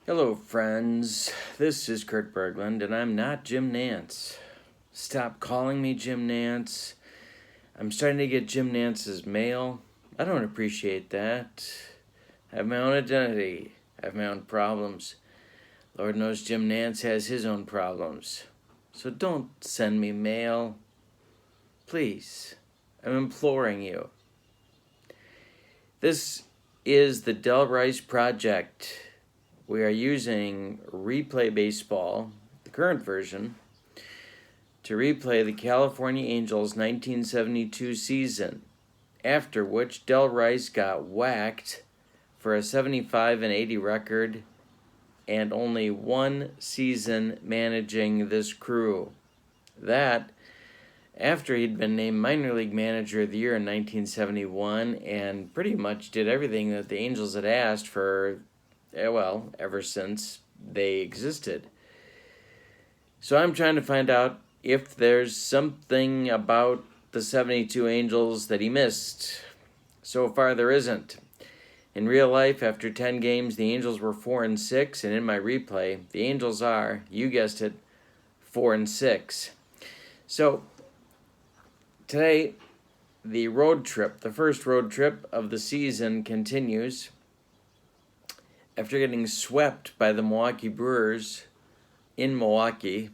Hello, friends. This is Kurt Berglund, and I'm not Jim Nance. Stop calling me Jim Nance. I'm starting to get Jim Nance's mail. I don't appreciate that. I have my own identity. I have my own problems. Lord knows Jim Nance has his own problems. So don't send me mail. Please. I'm imploring you. This is the Del Rice Project. We are using Replay Baseball, the current version, to replay the California Angels 1972 season, after which Del Rice got whacked for a 75-80 record and only one season managing this crew. That, after he'd been named Minor League Manager of the Year in 1971 and pretty much did everything that the Angels had asked for, ever since they existed. So I'm trying to find out if there's something about the 72 Angels that he missed. So far, there isn't. In real life, after 10 games, the Angels were 4-6, and in my replay, the Angels are, you guessed it, 4-6. So, today, the road trip, the first road trip of the season, continues. After getting swept by the Milwaukee Brewers in Milwaukee,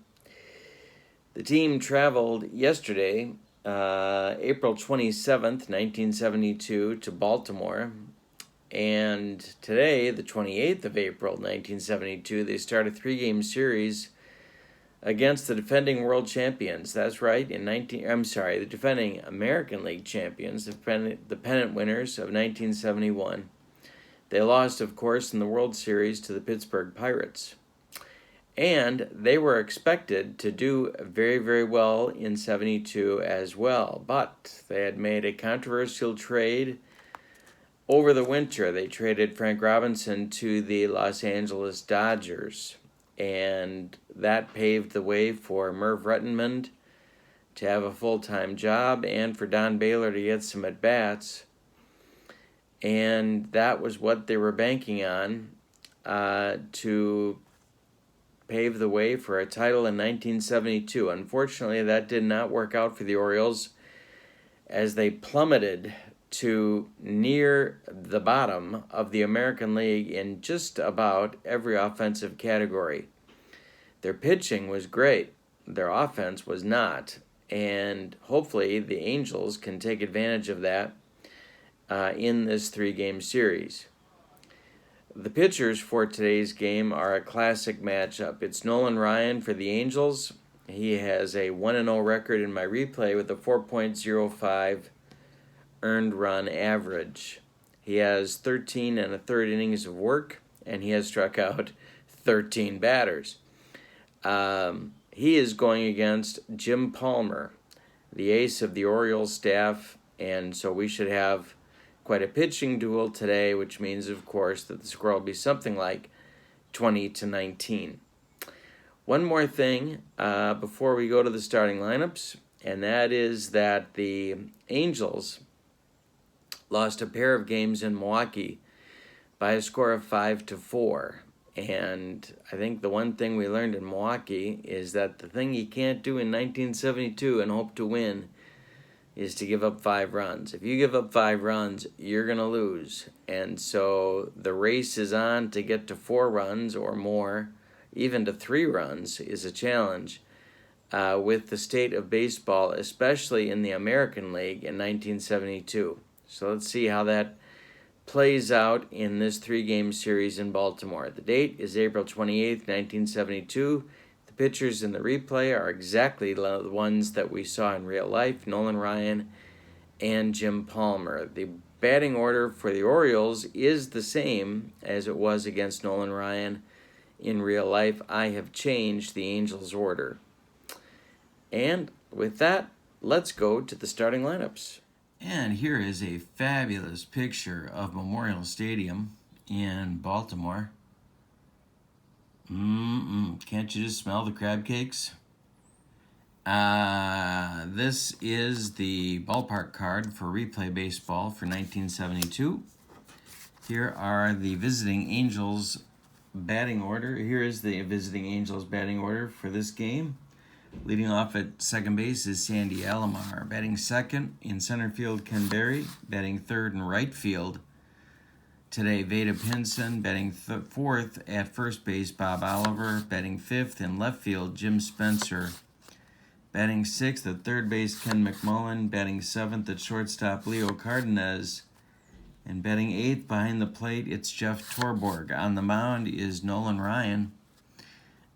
the team traveled yesterday, April 27th, 1972, to Baltimore. And today, the 28th of April, 1972, they start a 3-game series against the defending world champions. That's right, the defending American League champions, the pennant winners of 1971. They lost, of course, in the World Series to the Pittsburgh Pirates. And they were expected to do very, very well in 72 as well. But they had made a controversial trade over the winter. They traded Frank Robinson to the Los Angeles Dodgers. And that paved the way for Merv Rettenmund to have a full-time job and for Don Baylor to get some at-bats. And that was what they were banking on to pave the way for a title in 1972. Unfortunately, that did not work out for the Orioles as they plummeted to near the bottom of the American League in just about every offensive category. Their pitching was great. Their offense was not. And hopefully the Angels can take advantage of that in this 3-game series. The pitchers for today's game are a classic matchup. It's Nolan Ryan for the Angels. He has a 1-0 record in my replay with a 4.05 earned run average. He has 13 1/3 innings of work, and he has struck out 13 batters. He is going against Jim Palmer, the ace of the Orioles staff, and so we should have quite a pitching duel today, which means, of course, that the score will be something like 20-19. One more thing before we go to the starting lineups, and that is that the Angels lost a pair of games in Milwaukee by a score of 5-4. And I think the one thing we learned in Milwaukee is that the thing you can't do in 1972 and hope to win is to give up 5 runs. If you give up 5 runs, you're going to lose. And so the race is on to get to 4 runs or more. Even to 3 runs is a challenge with the state of baseball, especially in the American League in 1972. So let's see how that plays out in this 3-game series in Baltimore. The date is April 28th, 1972. Pitchers in the replay are exactly the ones that we saw in real life, Nolan Ryan and Jim Palmer. The batting order for the Orioles is the same as it was against Nolan Ryan in real life. I have changed the Angels' order. And with that, let's go to the starting lineups. And here is a fabulous picture of Memorial Stadium in Baltimore. Can't you just smell the crab cakes? This is the ballpark card for Replay Baseball for 1972. Here are the visiting Angels batting order. Here is the visiting Angels batting order for this game. Leading off at second base is Sandy Alamar. Batting second in center field, Ken Berry. Batting third in right field today, Veda Pinson. Batting fourth at first base, Bob Oliver. Batting fifth in left field, Jim Spencer. Batting sixth at third base, Ken McMullen. Batting seventh at shortstop, Leo Cardenas. And batting eighth behind the plate, it's Jeff Torborg. On the mound is Nolan Ryan.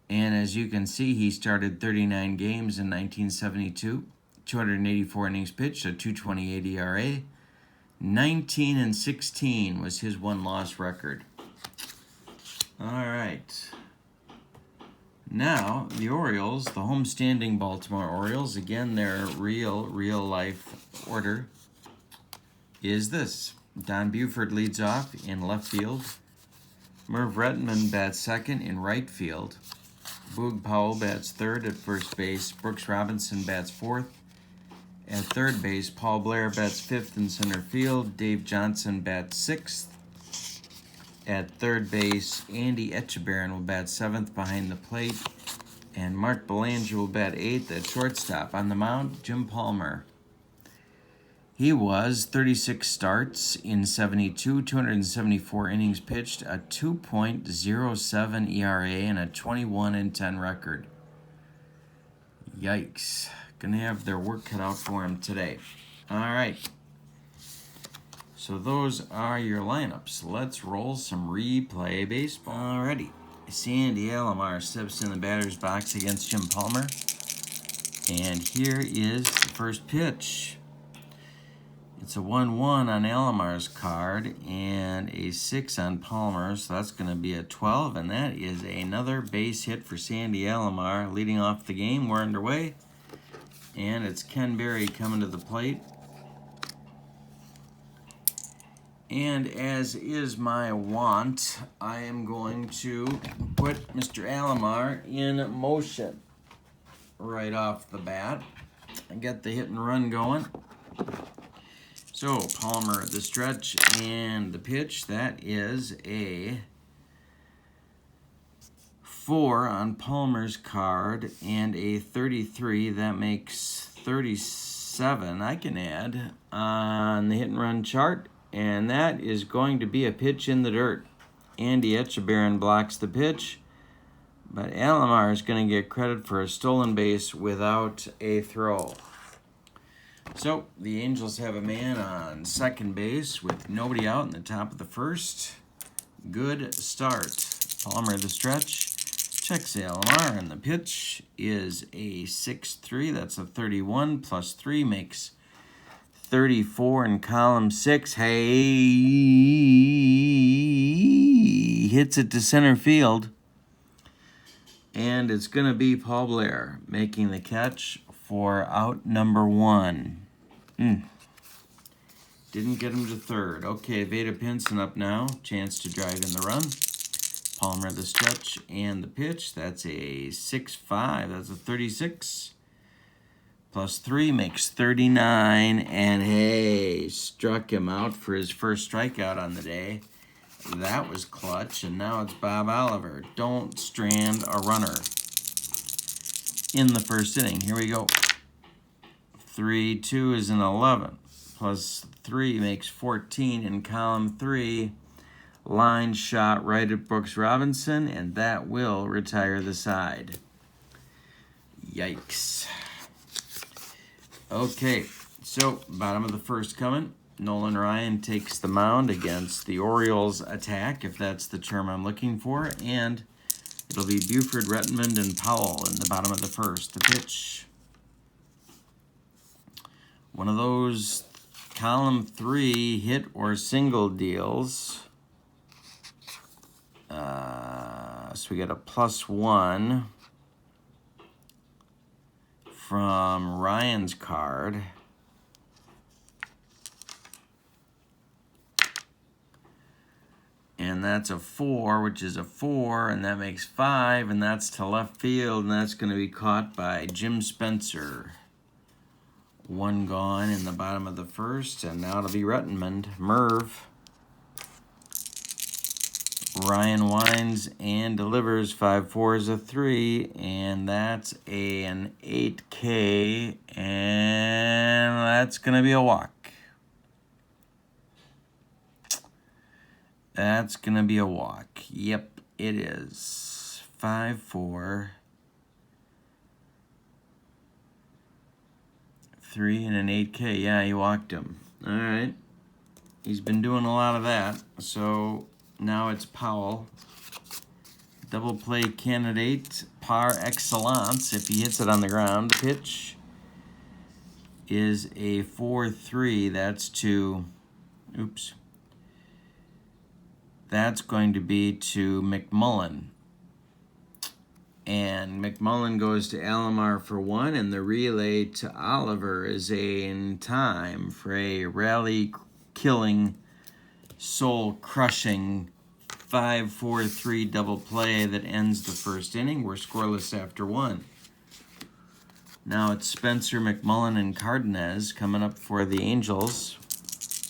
And as you can see, he started 39 games in 1972, 284 innings pitched, a 2.28 ERA. 19-16 was his one-loss record. All right. Now, the Orioles, the homestanding Baltimore Orioles, again, their real-life order is this. Don Buford leads off in left field. Merv Rettenman bats second in right field. Boog Powell bats third at first base. Brooks Robinson bats fourth at third base. Paul Blair bats fifth in center field. Dave Johnson bats sixth at third base. Andy Etchebarren will bat seventh behind the plate. And Mark Belanger will bat eighth at shortstop. On the mound, Jim Palmer. He was 36 starts in 72, 274 innings pitched, a 2.07 ERA, and a 21-10 record. Yikes. Gonna have their work cut out for him today. All right. So those are your lineups. Let's roll some replay baseball. Alrighty. Sandy Alamar steps in the batter's box against Jim Palmer. And here is the first pitch. It's a 1-1 on Alamar's card and a 6 on Palmer's, so that's going to be a 12, and that is another base hit for Sandy Alamar. Leading off the game, we're underway, and it's Ken Berry coming to the plate. And as is my wont, I am going to put Mr. Alamar in motion right off the bat and get the hit and run going. So, Palmer at the stretch and the pitch. That is a 4 on Palmer's card and a 33. That makes 37 I can add on the hit and run chart. And that is going to be a pitch in the dirt. Andy Etchebarren blocks the pitch, but Alamar is going to get credit for a stolen base without a throw. So, the Angels have a man on second base with nobody out in the top of the first. Good start. Palmer the stretch. Checks Alamar, and the pitch is a 6-3. That's a 31 plus 3 makes 34 in column 6. Hey, hits it to center field. And it's going to be Paul Blair making the catch for out number 1. Didn't get him to third. Okay, Veda Pinson up now. Chance to drive in the run. Palmer the stretch and the pitch. That's a 6-5. That's a 36. Plus 3 makes 39. And hey, struck him out for his first strikeout on the day. That was clutch. And now it's Bob Oliver. Don't strand a runner in the first inning. Here we go. 3-2 is an 11. Plus 3 makes 14 in column 3. Line shot right at Brooks Robinson, and that will retire the side. Yikes. Okay, so bottom of the first coming. Nolan Ryan takes the mound against the Orioles attack, if that's the term I'm looking for, and it'll be Buford, Rettenman, and Powell in the bottom of the first. The pitch. One of those column 3 hit or single deals. So we get a +1 from Ryan's card. And that's a 4, which is a 4, and that makes 5, and that's to left field, and that's going to be caught by Jim Spencer. 1 gone in the bottom of the first, and now it'll be Rettenman. Merv Ryan winds and delivers. 5-4 is a 3, and that's an 8K, and that's going to be a walk. That's going to be a walk. Yep, it is. 5-4. 3 and an 8K. Yeah, he walked him. All right. He's been doing a lot of that. So now it's Powell. Double play candidate par excellence if he hits it on the ground. The pitch is a 4-3. That's to, oops. That's going to be to McMullen. And McMullen goes to Alamar for 1, and the relay to Oliver is in time for a rally-killing, soul-crushing 5-4-3 double play that ends the first inning. We're scoreless after 1. Now it's Spencer, McMullen, and Cardenas coming up for the Angels.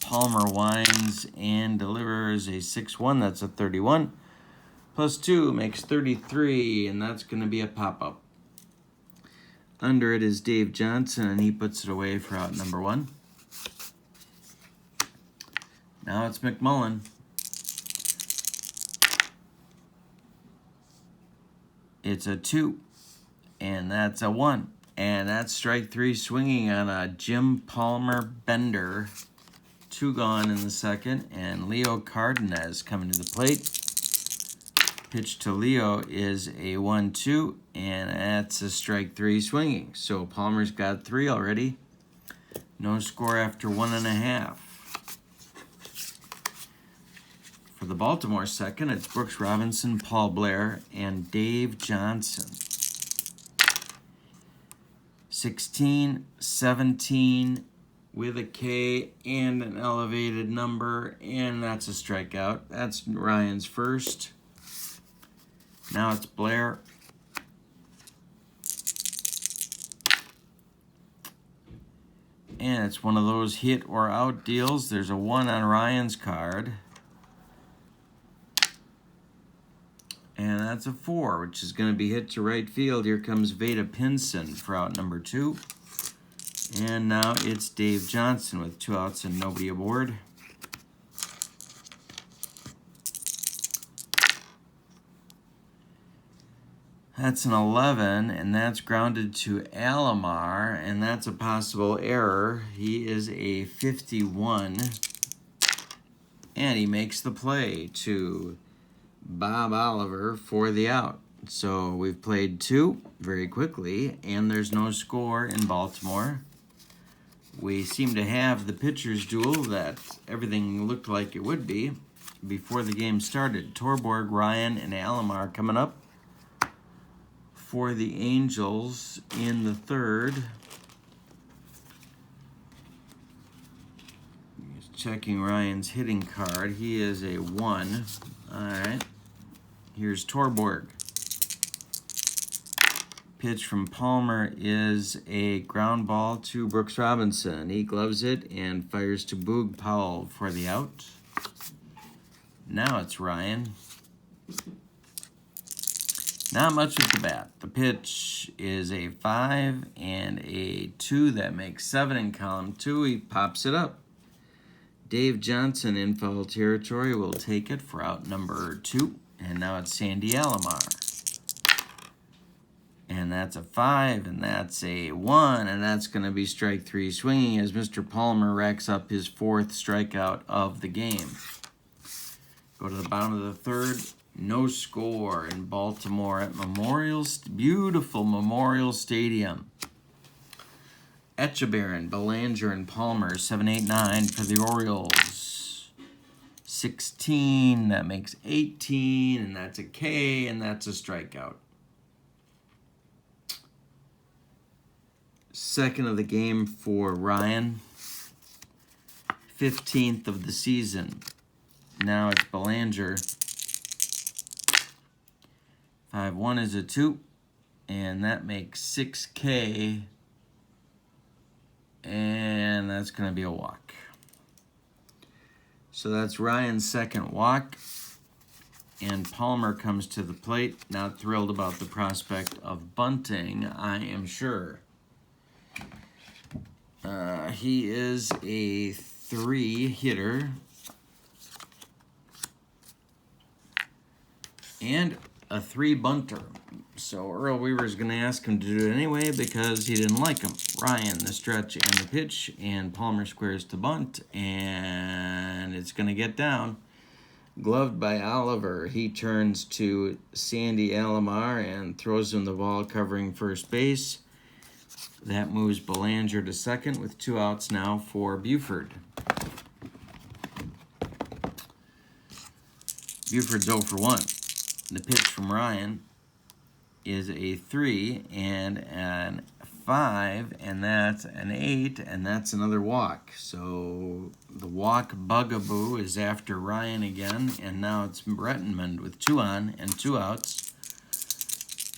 Palmer winds and delivers a 6-1. That's a 31. Plus 2 makes 33, and that's going to be a pop-up. Under it is Dave Johnson, and he puts it away for out number 1. Now it's McMullen. It's a 2, and that's a 1. And that's strike 3 swinging on a Jim Palmer bender. 2 gone in the second, and Leo Cardenas coming to the plate. Pitch to Leo is a 1-2, and that's a strike 3 swinging. So Palmer's got 3 already. No score after 1.5. For the Baltimore second, it's Brooks Robinson, Paul Blair, and Dave Johnson. 16, 17 with a K and an elevated number, and that's a strikeout. That's Ryan's first. Now it's Blair. And it's one of those hit or out deals. There's a 1 on Ryan's card. And that's a 4, which is going to be hit to right field. Here comes Veda Pinson for out number 2. And now it's Dave Johnson with 2 outs and nobody aboard. That's an 11, and that's grounded to Alamar, and that's a possible error. He is a 51, and he makes the play to Bob Oliver for the out. So we've played 2 very quickly, and there's no score in Baltimore. We seem to have the pitcher's duel that everything looked like it would be before the game started. Torborg, Ryan, and Alamar coming up for the Angels in the third. Just checking Ryan's hitting card. He is a 1. All right. Here's Torborg. Pitch from Palmer is a ground ball to Brooks Robinson. He gloves it and fires to Boog Powell for the out. Now it's Ryan. Not much with the bat. The pitch is a 5 and a 2. That makes 7 in column 2. He pops it up. Dave Johnson in foul territory will take it for out number 2. And now it's Sandy Alamar. And that's a 5, and that's a 1, and that's going to be strike 3 swinging as Mr. Palmer racks up his 4th strikeout of the game. Go to the bottom of the third. No score in Baltimore at beautiful Memorial Stadium. Echebarren, Belanger, and Palmer, 7, 8, 9 for the Orioles. 16, that makes 18, and that's a K, and that's a strikeout. Second of the game for Ryan. 15th of the season. Now it's Belanger. 5-1 is a 2, and that makes 6K, and that's going to be a walk. So that's Ryan's second walk. And Palmer comes to the plate, not thrilled about the prospect of bunting, I am sure. He is a 3 hitter and a 3 bunter. So Earl Weaver's going to ask him to do it anyway because he didn't like him. Ryan, the stretch and the pitch, and Palmer squares to bunt, and it's going to get down. Gloved by Oliver, he turns to Sandy Alamar and throws him the ball covering first base. That moves Belanger to second with 2 outs now for Buford. Buford's 0 for 1. The pitch from Ryan is a 3 and an 5, and that's an 8, and that's another walk. So the walk bugaboo is after Ryan again, and now it's Brettenmund with 2 on and 2 outs.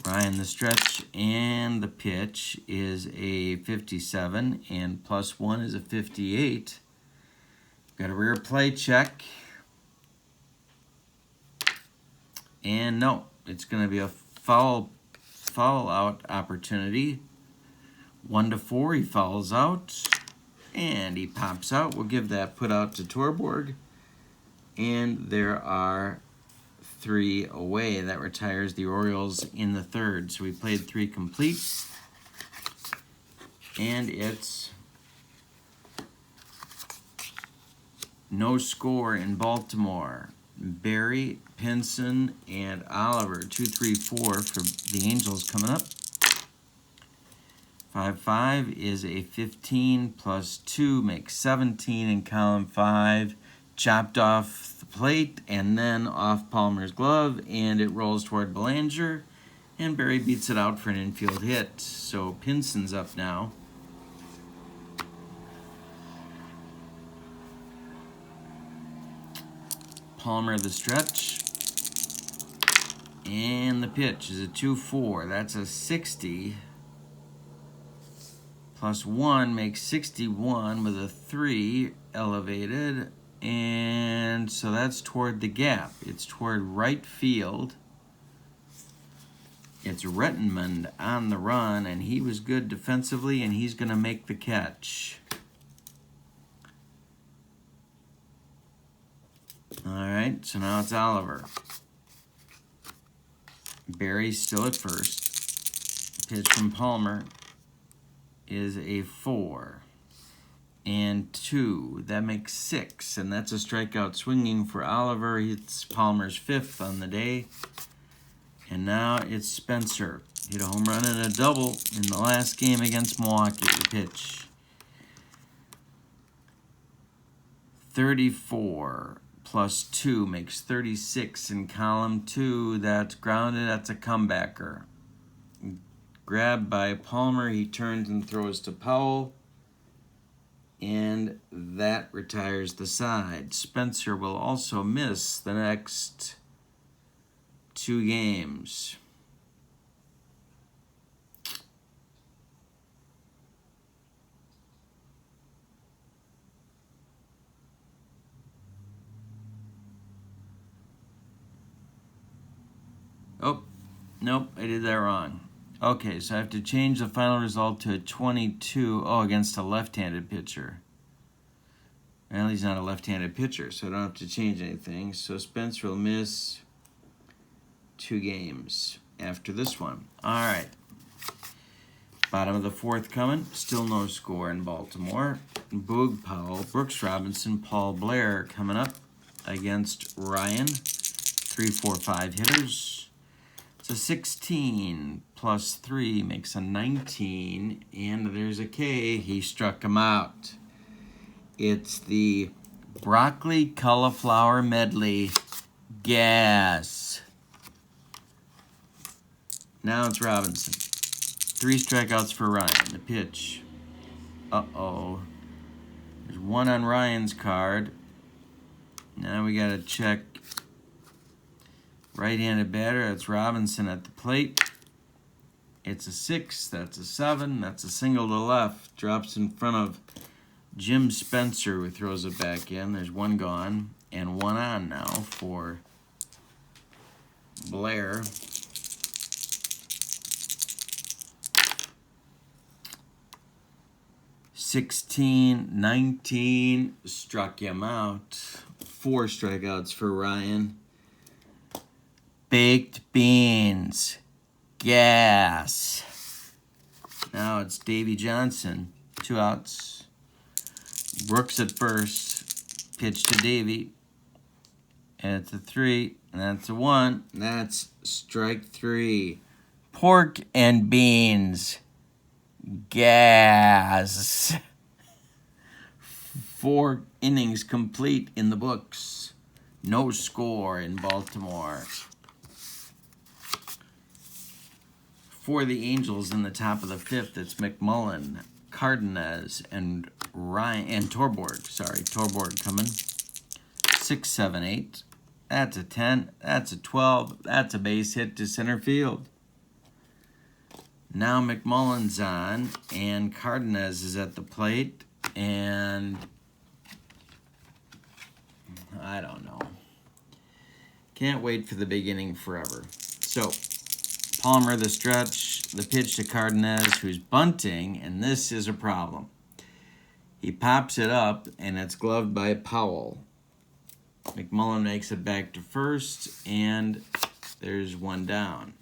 Ryan, the stretch and the pitch is a 57, and +1 is a 58. Got a rear play check. And no, it's going to be a foul out opportunity. 1-4, he fouls out, and he pops out. We'll give that put out to Torborg, and there are 3 away. That retires the Orioles in the 3rd. So we played 3 complete, and it's no score in Baltimore. Barry, Pinson, and Oliver, 2, 3, 4 for the Angels coming up. 5-5 is a 15 +2 makes 17 in column 5. Chopped off the plate and then off Palmer's glove, and it rolls toward Belanger, and Barry beats it out for an infield hit. So Pinson's up now. Palmer the stretch, and the pitch is a 2-4. That's a 60. +1 makes 61 with a 3 elevated, and so that's toward the gap. It's toward right field. It's Rettenmund on the run, and he was good defensively, and he's going to make the catch. All right, so now it's Oliver. Barry's still at first. Pitch from Palmer is a 4 and 2. That makes 6, and that's a strikeout swinging for Oliver. It's Palmer's 5th on the day. And now it's Spencer. Hit a home run and a double in the last game against Milwaukee. Pitch. 34 +2 makes 36 in column 2. That's grounded. That's a comebacker. Grabbed by Palmer. He turns and throws to Powell. And that retires the side. Spencer will also miss the next 2 games. Oh, nope, I did that wrong. Okay, so I have to change the final result to a 22. Oh, against a left-handed pitcher. Well, he's not a left-handed pitcher, so I don't have to change anything. So Spencer will miss 2 games after this one. All right. Bottom of the 4th coming. Still no score in Baltimore. Boog Powell, Brooks Robinson, Paul Blair coming up against Ryan. 3, 4, 5 hitters. It's a 16 +3 makes a 19, and there's a K. He struck him out. It's the broccoli cauliflower medley. Gas. Now it's Robinson. 3 strikeouts for Ryan. The pitch. Uh-oh. There's 1 on Ryan's card. Now we got to check. Right-handed batter, that's Robinson at the plate. It's a 6, that's a 7, that's a single to left. Drops in front of Jim Spencer, who throws it back in. There's 1 gone, and 1 on now for Blair. (16-19) struck him out. 4 strikeouts for Ryan. Baked beans. Gas. Now it's Davy Johnson. 2 outs. Brooks at first. Pitch to Davy. And it's a 3. And that's a 1. That's strike 3. Pork and beans. Gas. 4 innings complete in the books. No score in Baltimore. For the Angels in the top of the 5th, it's McMullen, Cardenas, and Ryan and Torborg. Torborg coming. 6, 7, 8. That's a 10. That's a 12. That's a base hit to center field. Now McMullen's on, and Cardenas is at the plate, and I don't know. Can't wait for the big inning forever. So, Palmer, the stretch, the pitch to Cardenas, who's bunting, and this is a problem. He pops it up, and it's gloved by Powell. McMullen makes it back to first, and there's 1 down.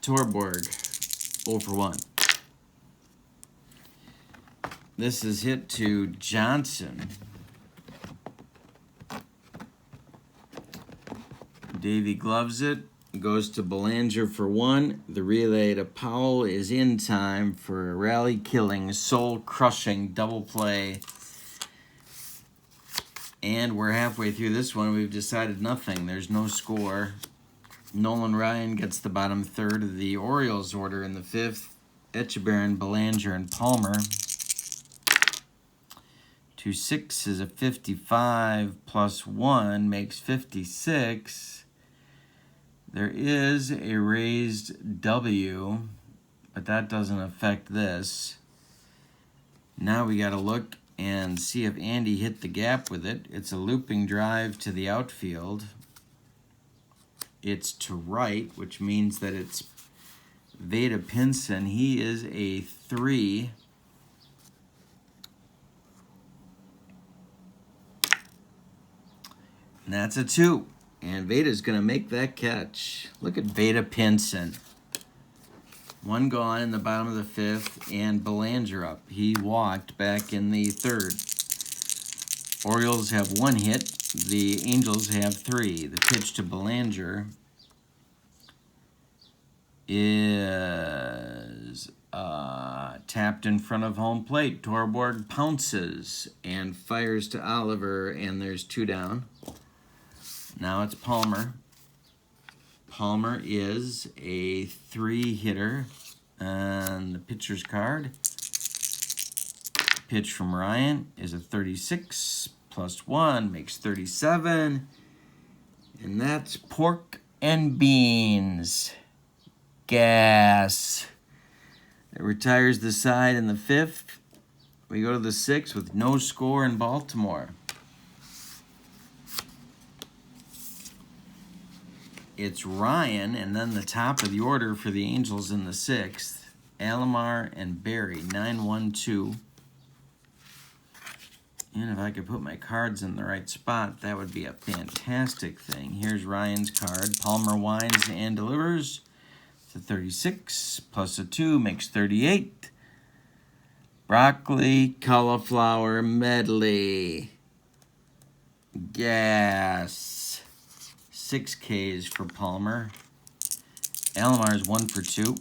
Torborg, 0 for 1. This is hit to Johnson. Davy gloves it, goes to Belanger for 1. The relay to Powell is in time for a rally-killing, soul-crushing double play. And we're halfway through this one. We've decided nothing. There's no score. Nolan Ryan gets the bottom third of the Orioles order in the 5th. Echeverria, Belanger, and Palmer. 2-6 is a 55 plus 1 makes 56. There is a raised W, but that doesn't affect this. Now we got to look and see if Andy hit the gap with it. It's a looping drive to the outfield. It's to right, which means that it's Veda Pinson. He is a 3. And that's a 2. And Veda's going to make that catch. Look at Veda Pinson. 1 gone in the bottom of the 5th, and Belanger up. He walked back in the 3rd. Orioles have 1 hit. The Angels have 3. The pitch to Belanger is tapped in front of home plate. Torborg pounces and fires to Oliver, and there's 2 down. Now it's Palmer. Palmer is a 3 hitter on the pitcher's card. Pitch from Ryan is a 36 plus 1 makes 37. And that's pork and beans. Gas. It retires the side in the 5th. We go to the 6th with no score in Baltimore. It's Ryan, and then the top of the order for the Angels in the 6th. Alamar and Barry, 9-1-2. And if I could put my cards in the right spot, that would be a fantastic thing. Here's Ryan's card. Palmer winds and delivers. It's a 36 plus a 2 makes 38. Broccoli, cauliflower medley. Gas. 6 Ks for Palmer. Alamar's 1 for 2.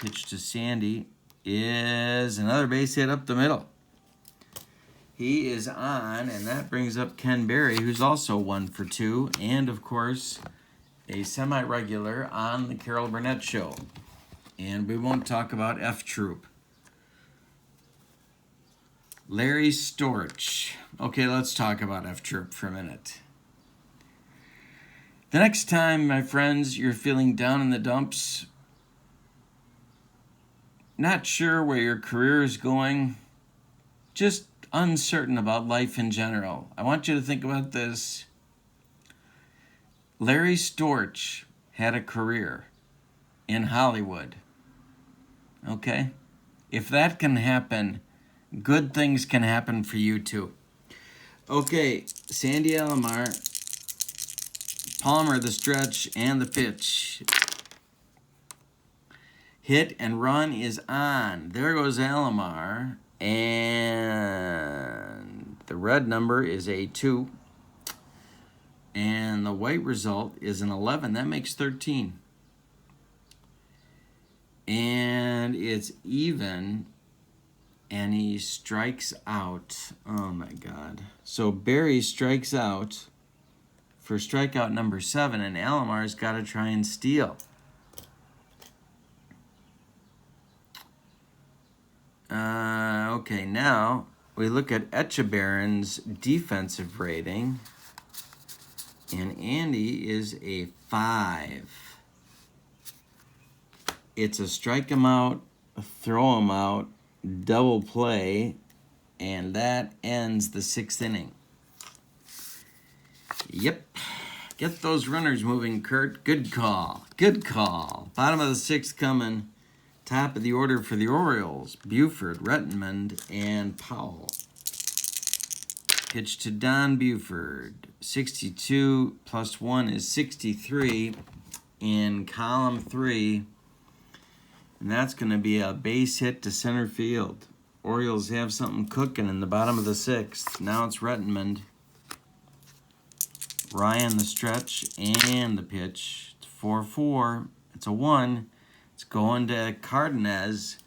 Pitch to Sandy is another base hit up the middle. He is on, and that brings up Ken Berry, who's also 1 for 2, and of course, a semi-regular on the Carol Burnett Show. And we won't talk about F Troop. Larry Storch. Okay, let's talk about F Troop for a minute. The next time, my friends, you're feeling down in the dumps, not sure where your career is going, just uncertain about life in general. I want you to think about this. Larry Storch had a career in Hollywood. Okay? If that can happen, good things can happen for you too. Okay, Sandy Alamar, Palmer, the stretch, and the pitch. Hit and run is on. There goes Alamar. And the red number is a 2. And the white result is an 11. That makes 13. And it's even. And he strikes out. Oh, my God. So Barry strikes out for strikeout number 7. And Alamar's got to try and steal. Okay, now we look at Echebarren's defensive rating. And Andy is a 5. It's a strike him out, throw him out, double play, and that ends the 6th inning. Yep. Get those runners moving, Kurt. Good call. Good call. Bottom of the 6th coming. Top of the order for the Orioles. Buford, Rettenmund, and Powell. Pitch to Don Buford. 62 plus 1 is 63 in column 3. And that's going to be a base hit to center field. Orioles have something cooking in the bottom of the 6th. Now it's Rettenmund. Ryan the stretch and the pitch. It's 4-4. It's a 1. It's going to Cardenas.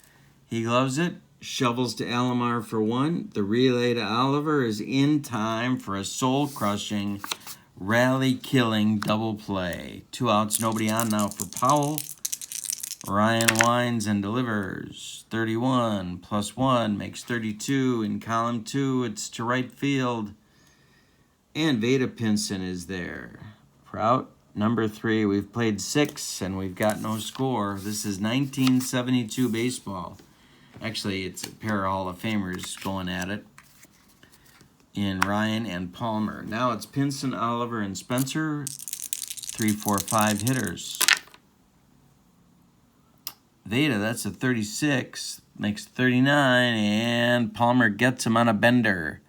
He gloves it. Shovels to Alamar for 1. The relay to Oliver is in time for a soul-crushing, rally-killing double play. 2 outs, nobody on now for Powell. Ryan winds and delivers. 31 plus 1 makes 32. In column 2, it's to right field. And Veda Pinson is there. For out number 3, we've played 6 and we've got no score. This is 1972 baseball. Actually, it's a pair of Hall of Famers going at it in Ryan and Palmer. Now it's Pinson, Oliver, and Spencer. 3, 4, 5 hitters. Veda, that's a 36. Makes 39, and Palmer gets him on a bender.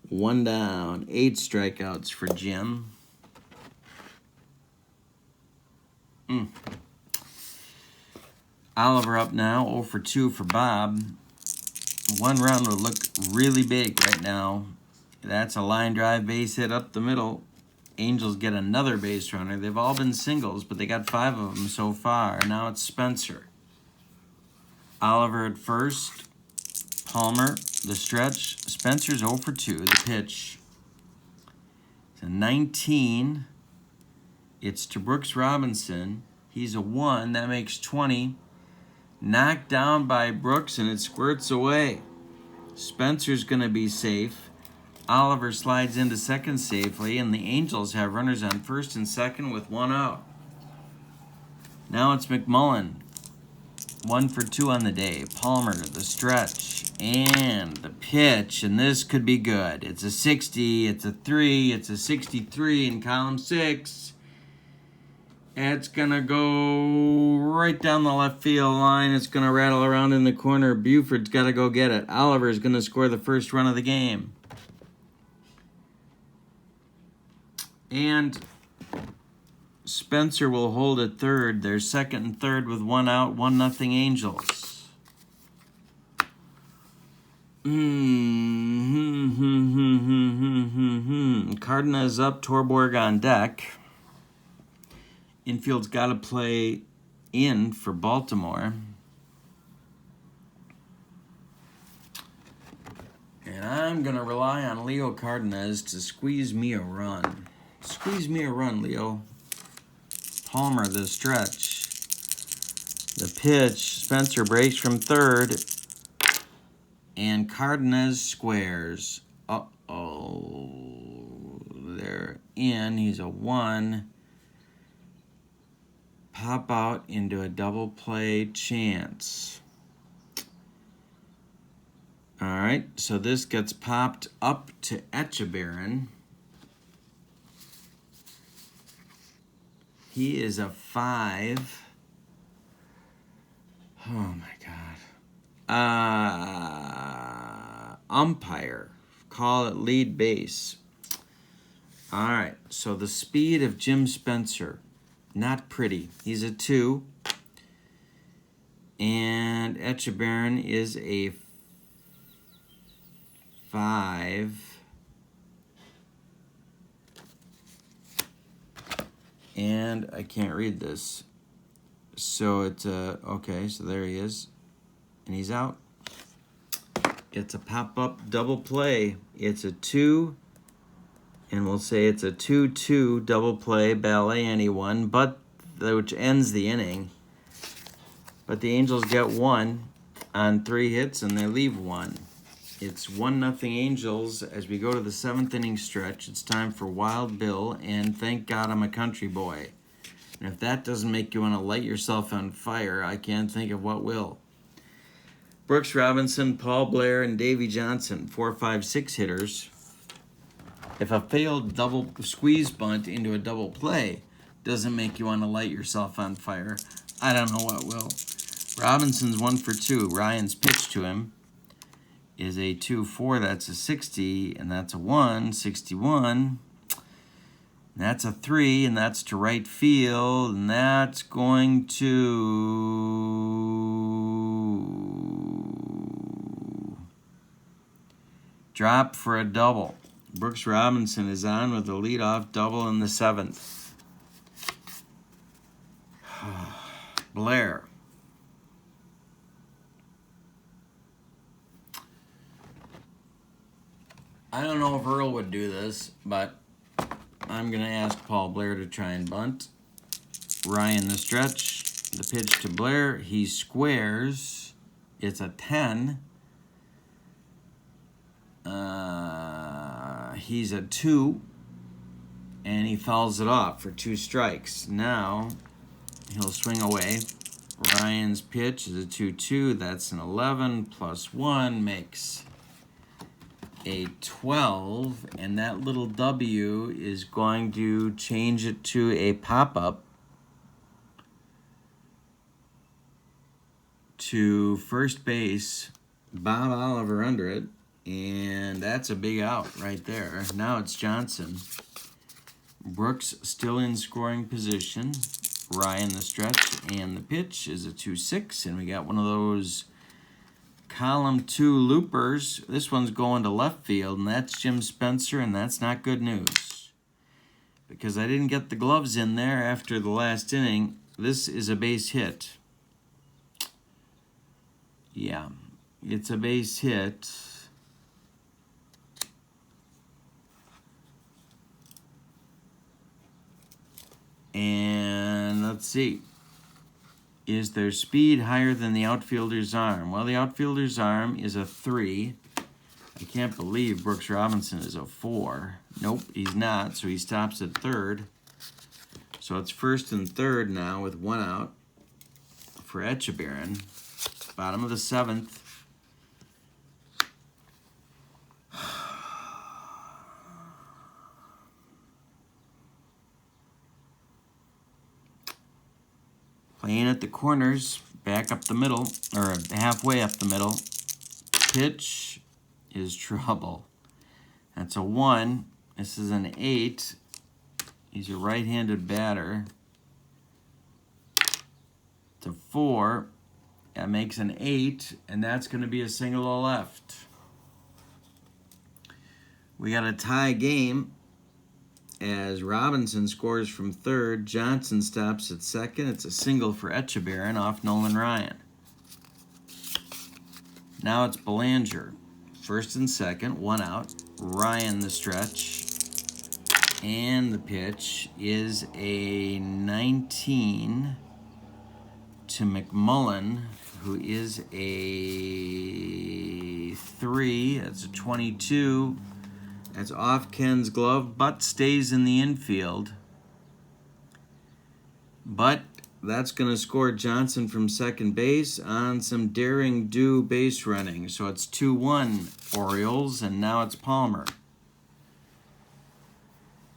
1 down. 8 strikeouts for Jim. Oliver up now, 0 for 2 for Bob. 1 run would look really big right now. That's a line drive base hit up the middle. Angels get another base runner. They've all been singles, but they got 5 of them so far. Now it's Spencer. Oliver at first. Palmer, the stretch. Spencer's 0 for 2, the pitch. It's a 19. It's to Brooks Robinson. He's a 1. That makes 20. Knocked down by Brooks, and it squirts away. Spencer's going to be safe. Oliver slides into second safely, and the Angels have runners on first and second with 1 out. Now it's McMullen. 1 for 2 on the day. Palmer, the stretch, and the pitch, and this could be good. It's a 60, it's a 3, it's a 63 in column 6. It's going to go right down the left field line. It's going to rattle around in the corner. Buford's got to go get it. Oliver's going to score the first run of the game. And Spencer will hold at third. They're second and third with 1 out, 1-0 Angels. Cardenas up, Torborg on deck. Infield's got to play in for Baltimore. And I'm going to rely on Leo Cardenas to squeeze me a run. Squeeze me a run, Leo. Palmer, the stretch. The pitch. Spencer breaks from third. And Cardenas squares. Uh-oh. They're in. He's a 1. Pop out into a double play chance. All right, so this gets popped up to Etchebarren. He is a 5. Oh my God. Umpire. Call it lead base. All right, so the speed of Jim Spencer. Not pretty. He's a 2. And Etchebarren is a 5. And I can't read this. So it's a, okay, so there he is. And he's out. It's a pop-up double play. It's a 2. And we'll say it's a 2-2 double play, ballet anyone, but which ends the inning. But the Angels get 1 on 3 hits, and they leave 1. It's 1-0 Angels as we go to the 7th inning stretch. It's time for Wild Bill, and thank God I'm a country boy. And if that doesn't make you want to light yourself on fire, I can't think of what will. Brooks Robinson, Paul Blair, and Davey Johnson, 4, 5, 6 hitters. If a failed double squeeze bunt into a double play doesn't make you want to light yourself on fire, I don't know what will. Robinson's 1 for 2. Ryan's pitch to him is a 2-4. That's a 60, and that's a 1, 61. That's a 3, and that's to right field, and that's going to drop for a double. Brooks Robinson is on with a leadoff double in the 7th. Blair. I don't know if Earl would do this, but I'm going to ask Paul Blair to try and bunt. Ryan the stretch. The pitch to Blair. He squares. It's a 10. He's a 2. And he fouls it off for 2 strikes. Now he'll swing away. Ryan's pitch is a 2-2. That's an 11 plus 1 makes a 12, and that little W is going to change it to a pop-up to first base, Bob Oliver under it, and that's a big out right there. Now it's Johnson. Brooks still in scoring position. Ryan the stretch, and the pitch is a 2-6, and we got one of those column 2 loopers. This one's going to left field, and that's Jim Spencer, and that's not good news because I didn't get the gloves in there after the last inning. This is a base hit. Yeah, it's a base hit. And let's see. Is their speed higher than the outfielder's arm? Well, the outfielder's arm is a 3. I can't believe Brooks Robinson is a 4. Nope, he's not, so he stops at third. So it's first and third now with 1 out for Etchebarren. Bottom of the 7th. Playing at the corners, back up the middle, or halfway up the middle. Pitch is trouble. That's a 1. This is an 8. He's a right-handed batter. It's a 4. That makes an 8, and that's going to be a single to left. We got a tie game as Robinson scores from third. Johnson stops at second. It's a single for Etchebarren off Nolan Ryan. Now it's Belanger. First and second, 1 out. Ryan the stretch. And the pitch is a 19 to McMullen, who is a 3. That's a 22. That's off Ken's glove, but stays in the infield. But That's going to score Johnson from second base on some daring do base running. So it's 2-1 Orioles, and now it's Palmer.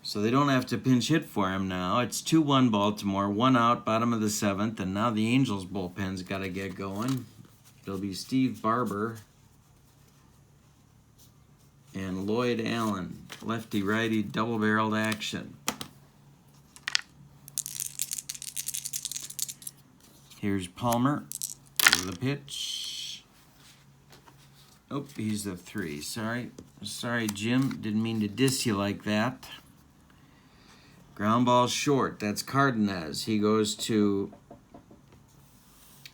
So they don't have to pinch hit for him now. It's 2-1 Baltimore, 1 out, bottom of the 7th, and now the Angels bullpen's got to get going. It'll be Steve Barber and Lloyd Allen, lefty-righty double-barreled action. Here's Palmer with the pitch. Oh, he's the 3. Sorry, Jim. Didn't mean to diss you like that. Ground ball short. That's Cardenas. He goes to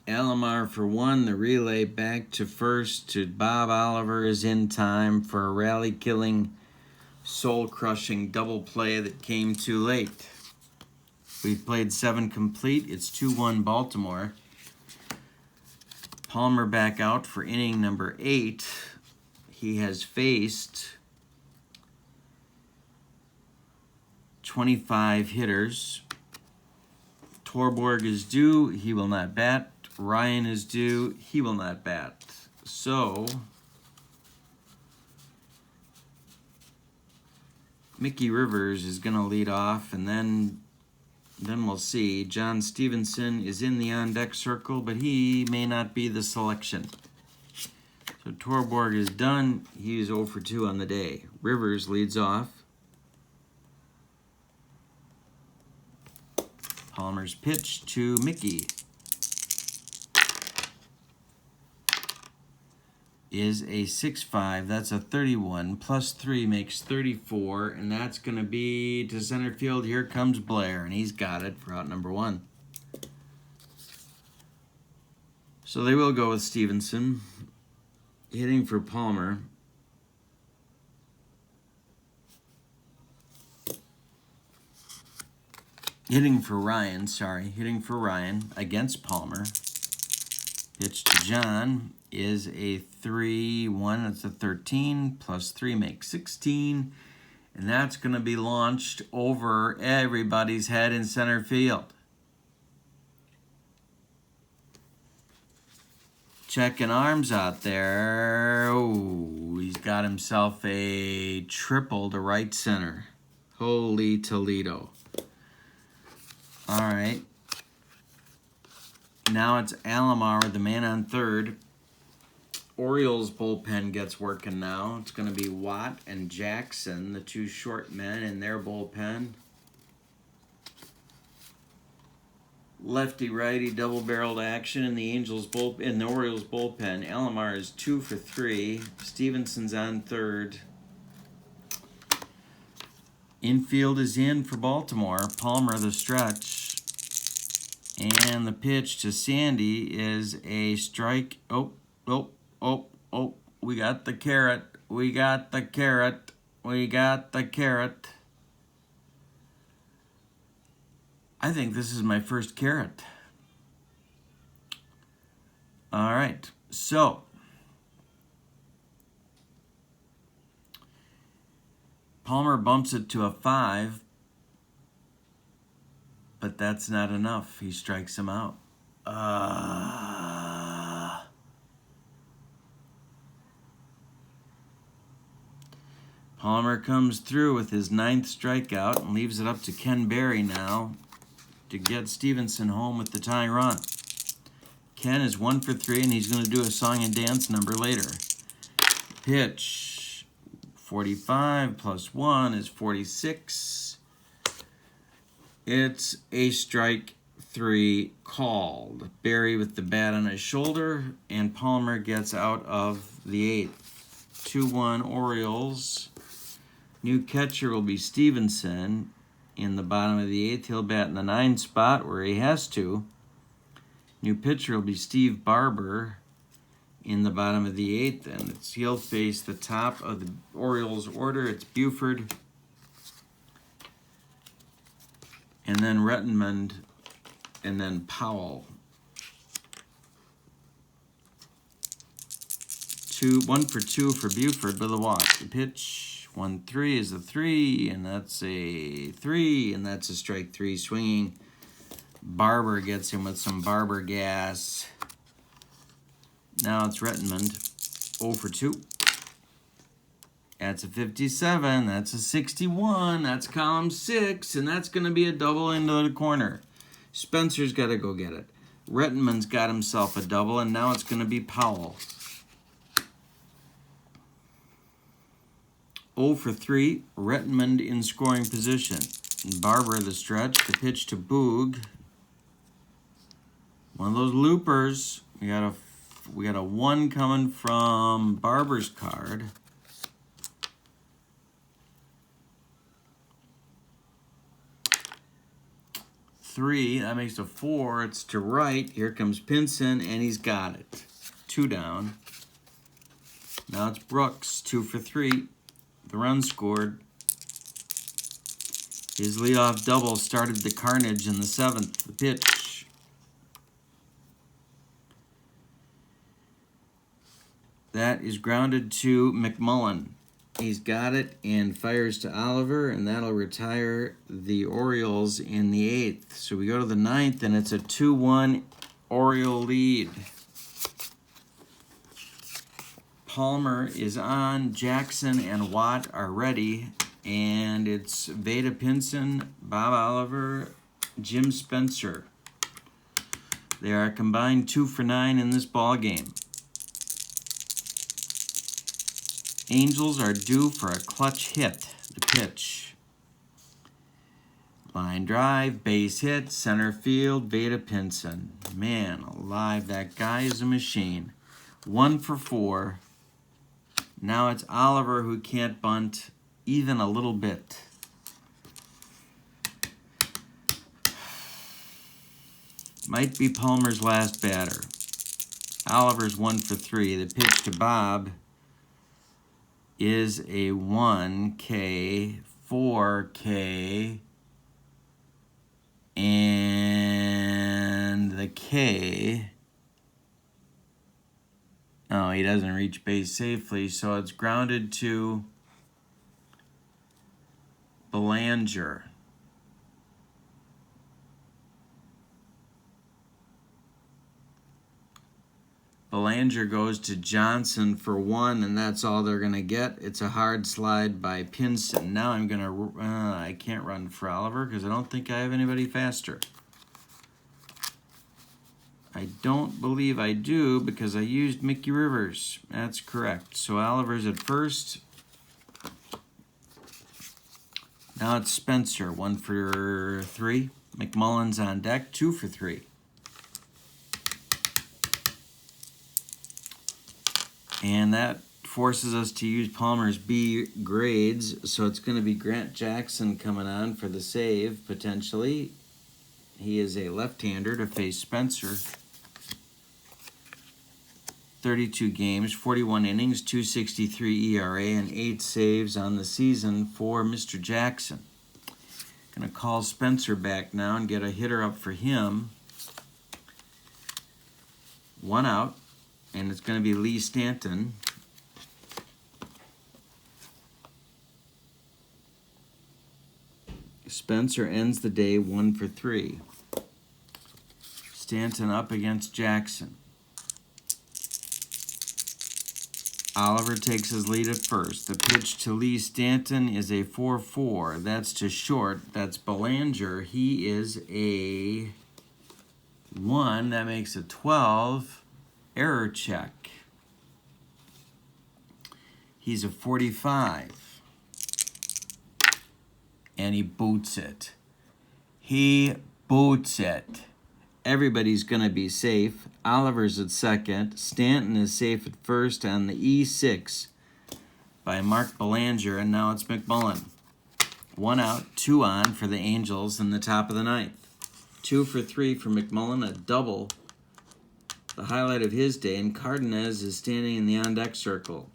Alamar for 1. The relay back to first to Bob Oliver is in time for a rally-killing, soul-crushing double play that came too late. We've played 7 complete. It's 2-1 Baltimore. Palmer back out for inning number 8. He has faced 25 hitters. Torborg is due. He will not bat. Ryan is due. He will not bat. So Mickey Rivers is going to lead off, and then we'll see. John Stevenson is in the on-deck circle, but he may not be the selection. So Torborg is done. He's 0 for 2 on the day. Rivers leads off. Palmer's pitch to Mickey is a 6-5. That's a 31. Plus 3 makes 34, and that's going to be to center field. Here comes Blair, and he's got it for out number 1. So they will go with Stevenson. Hitting for Palmer. Hitting for Ryan against Palmer. Pitch to John is a 3-1. That's a 13. Plus 3 makes 16. And that's going to be launched over everybody's head in center field. Checking arms out there. Oh, he's got himself a triple to right center. Holy Toledo. All right. Now it's Alamar, the man on third. Orioles bullpen gets working now. It's going to be Watt and Jackson, the 2 short men in their bullpen. Lefty-righty double-barreled action in the Orioles bullpen. Alamar is 2 for 3. Stevenson's on third. Infield is in for Baltimore. Palmer the stretch. And the pitch to Sandy is a strike. Oh. We got the carrot. I think this is my first carrot. All right. So Palmer bumps it to a 5, but that's not enough. He strikes him out. Palmer comes through with his 9th strikeout and leaves it up to Ken Berry now to get Stevenson home with the tying run. Ken is 1 for 3, and he's going to do a song and dance number later. Pitch, 45 plus 1 is 46. It's a strike 3 called. Berry with the bat on his shoulder, and Palmer gets out of the 8th. 2-1 Orioles. New catcher will be Stevenson in the bottom of the 8th. He'll bat in the 9 spot where he has to. New pitcher will be Steve Barber in the bottom of the 8th, and he'll face the top of the Orioles order. It's Buford, and then Rettenmund, and then Powell. 1 for 2 for Buford with a walk. The pitch, 1-3 is a 3, and that's a 3, and that's a strike 3 swinging. Barber gets him with some Barber gas. Now it's Rettenmund, 0 for 2. That's a 57, that's a 61, that's column 6, and that's going to be a double into the corner. Spencer's got to go get it. Rettenmund's got himself a double, and now it's going to be Powell. 0 for 3, Rettenmund in scoring position. Barber the stretch, the pitch to Boog. One of those loopers. We got a 1 coming from Barber's card. Three, that makes a 4. It's to right. Here comes Pinson, and he's got it. 2 down. Now it's Brooks, 2 for 3. The run scored. His leadoff double started the carnage in the 7th. The pitch. That is grounded to McMullen. He's got it and fires to Oliver, and that'll retire the Orioles in the 8th. So we go to the 9th, and it's a 2-1 Oriole lead. Palmer is on. Jackson and Watt are ready, and it's Veda Pinson, Bob Oliver, Jim Spencer. They are combined 2 for 9 in this ball game. Angels are due for a clutch hit. The pitch. Line drive, base hit, center field, Veda Pinson. Man alive, that guy is a machine. 1 for 4. Now it's Oliver who can't bunt even a little bit. Might be Palmer's last batter. Oliver's 1 for 3. The pitch to Bob is a 1K, 4K, and the K. Oh, he doesn't reach base safely, so it's grounded to Belanger. Belanger goes to Johnson for 1, and that's all they're going to get. It's a hard slide by Pinson. Now I'm going to... I can't run for Oliver because I don't think I have anybody faster. I don't believe I do because I used Mickey Rivers. That's correct. So Oliver's at first. Now it's Spencer, 1 for 3. McMullen's on deck, 2 for 3. And that forces us to use Palmer's B grades. So it's going to be Grant Jackson coming on for the save, potentially. He is a left-hander to face Spencer. 32 games, 41 innings, 2.63 ERA, and 8 saves on the season for Mr. Jackson. Going to call Spencer back now and get a hitter up for him. 1 out. And it's going to be Lee Stanton. Spencer ends the day 1 for 3. Stanton up against Jackson. Oliver takes his lead at first. The pitch to Lee Stanton is a 4-4. That's to short. That's Belanger. He is a 1. That makes a 12. Error check. He's a 45. And he boots it. He boots it. Everybody's going to be safe. Oliver's at second. Stanton is safe at first on the E6 by Mark Belanger. And now it's McMullen. 1 out, 2 on for the Angels in the top of the 9th. 2 for 3 for McMullen, a double. The highlight of his day, and Cardenas is standing in the on-deck circle.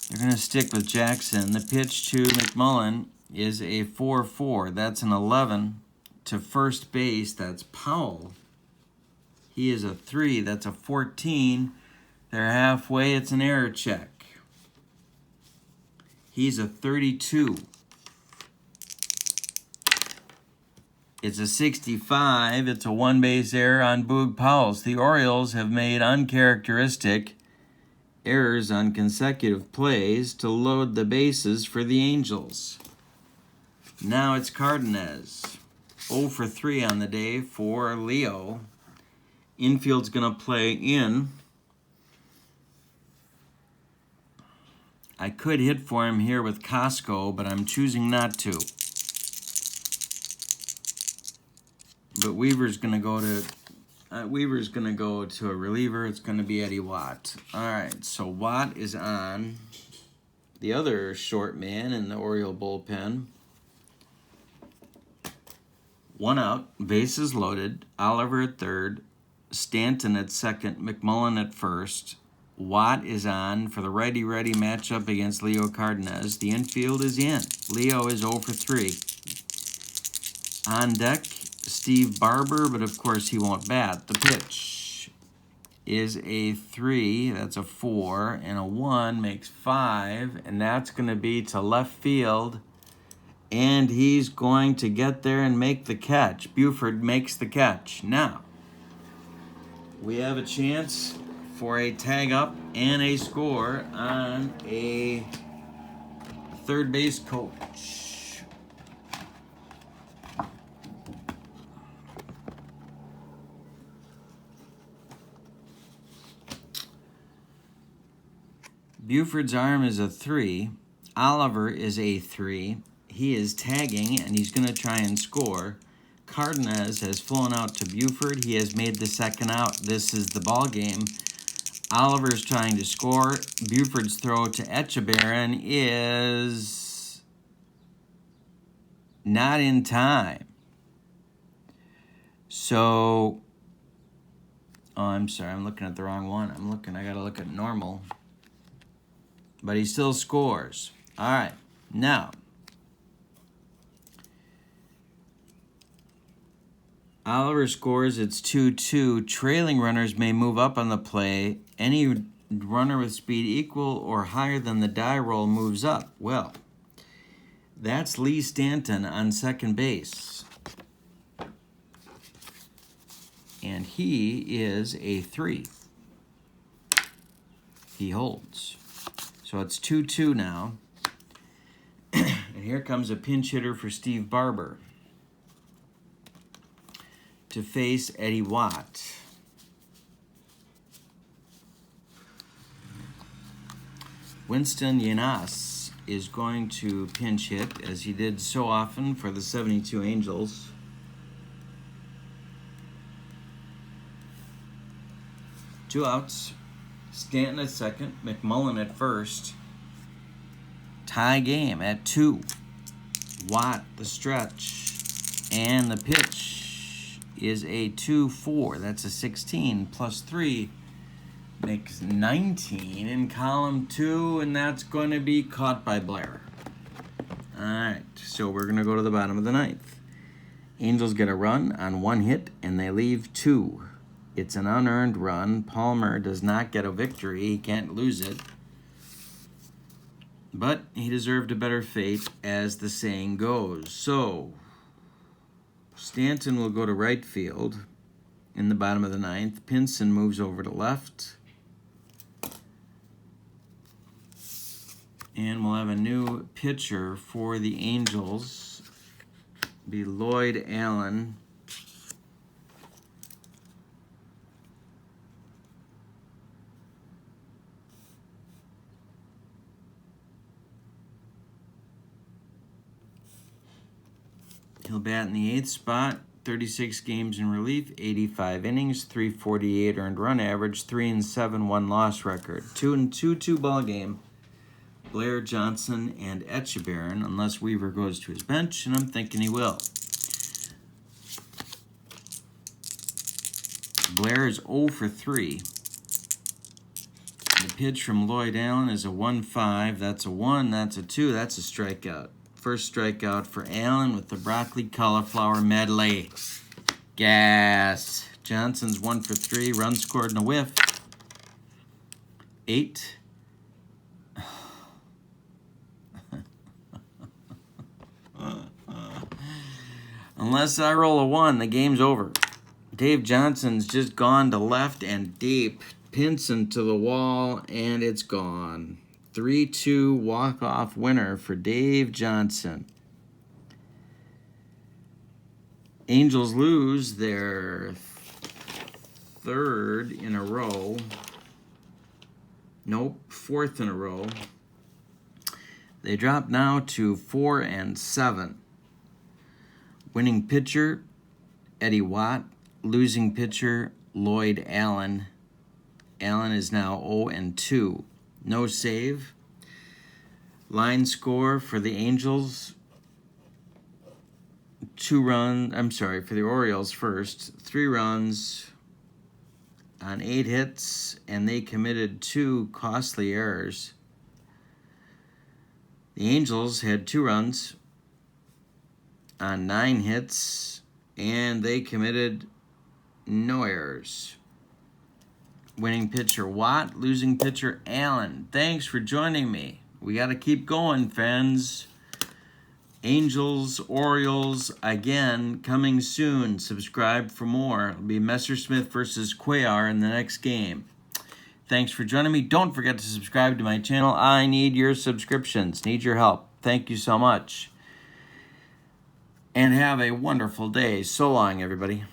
They're going to stick with Jackson. The pitch to McMullen is a 4-4. That's an 11. To first base, that's Powell. He is a 3. That's a 14. They're halfway. It's an error check. He's a 32. It's a 65. It's a one-base error on Boog Powell's. The Orioles have made uncharacteristic errors on consecutive plays to load the bases for the Angels. Now it's Cardenas. 0 for 3 on the day for Leo. Infield's going to play in. I could hit for him here with Costco, but I'm choosing not to. But Weaver's going to go to a reliever. It's going to be Eddie Watt. All right, so Watt is on. The other short man in the Oriole bullpen. 1 out, bases loaded. Oliver at third, Stanton at second, McMullen at first. Watt is on for the righty-righty matchup against Leo Cardenas. The infield is in. Leo is 0 for 3. On deck, Steve Barber, but of course he won't bat. The pitch is a 3, that's a 4, and a 1 makes 5, and that's going to be to left field, and he's going to get there and make the catch. Buford makes the catch. Now, we have a chance for a tag up and a score on a third base coach. Buford's arm is a 3. Oliver is a 3. He is tagging, and he's going to try and score. Cardenas has flown out to Buford. He has made the second out. This is the ball game. Oliver's trying to score. Buford's throw to Echebarren is not in time. So, oh, I'm sorry. I'm looking at the wrong one. I got to look at normal. But he still scores. All right. Now, Oliver scores. It's 2-2. Trailing runners may move up on the play. Any runner with speed equal or higher than the die roll moves up. Well, that's Lee Stanton on second base. And he is a 3. He holds. So it's 2-2 now. And here comes a pinch hitter for Steve Barber to face Eddie Watt. Winston Yanas is going to pinch hit, as he did so often for the 72 Angels. Two outs. Stanton at second, McMullen at first. Tie game at 2. Watt the stretch. And the pitch is a 2-4. That's a 16 plus 3 makes 19 in column 2, and that's going to be caught by Blair. All right, so we're going to go to the bottom of the ninth. Angels get a run on 1 hit, and they leave 2. It's an unearned run. Palmer does not get a victory. He can't lose it. But he deserved a better fate, as the saying goes. So, Stanton will go to right field in the bottom of the ninth. Pinson moves over to left. And we'll have a new pitcher for the Angels. Be Lloyd Allen. He'll bat in the 8th spot, 36 games in relief, 85 innings, 348 earned run average, 3-7 1-loss record. 2-2 ball game. Blair, Johnson, and Echebarren, unless Weaver goes to his bench, and I'm thinking he will. Blair is 0 for 3. The pitch from Lloyd Allen is a 1-5. That's a 1, that's a 2, that's a strikeout. First strikeout for Allen with the broccoli cauliflower medley. Gas. Johnson's 1 for 3. Run scored and a whiff. 8. Unless I roll a 1, the game's over. Dave Johnson's just gone to left and deep. Pinson to the wall, and it's gone. 3-2 walk-off winner for Dave Johnson. Angels lose their third in a row. Nope, fourth in a row. They drop now to 4-7. Winning pitcher, Eddie Watt. Losing pitcher, Lloyd Allen. Allen is now 0-2. No save. Line score for the Angels, for the Orioles first. 3 runs on 8 hits, and they committed 2 costly errors. The Angels had 2 runs on 9 hits, and they committed no errors. Winning pitcher, Watt. Losing pitcher, Allen. Thanks for joining me. We got to keep going, fans. Angels, Orioles, again, coming soon. Subscribe for more. It'll be Messersmith versus Cuellar in the next game. Thanks for joining me. Don't forget to subscribe to my channel. I need your subscriptions. Need your help. Thank you so much. And have a wonderful day. So long, everybody.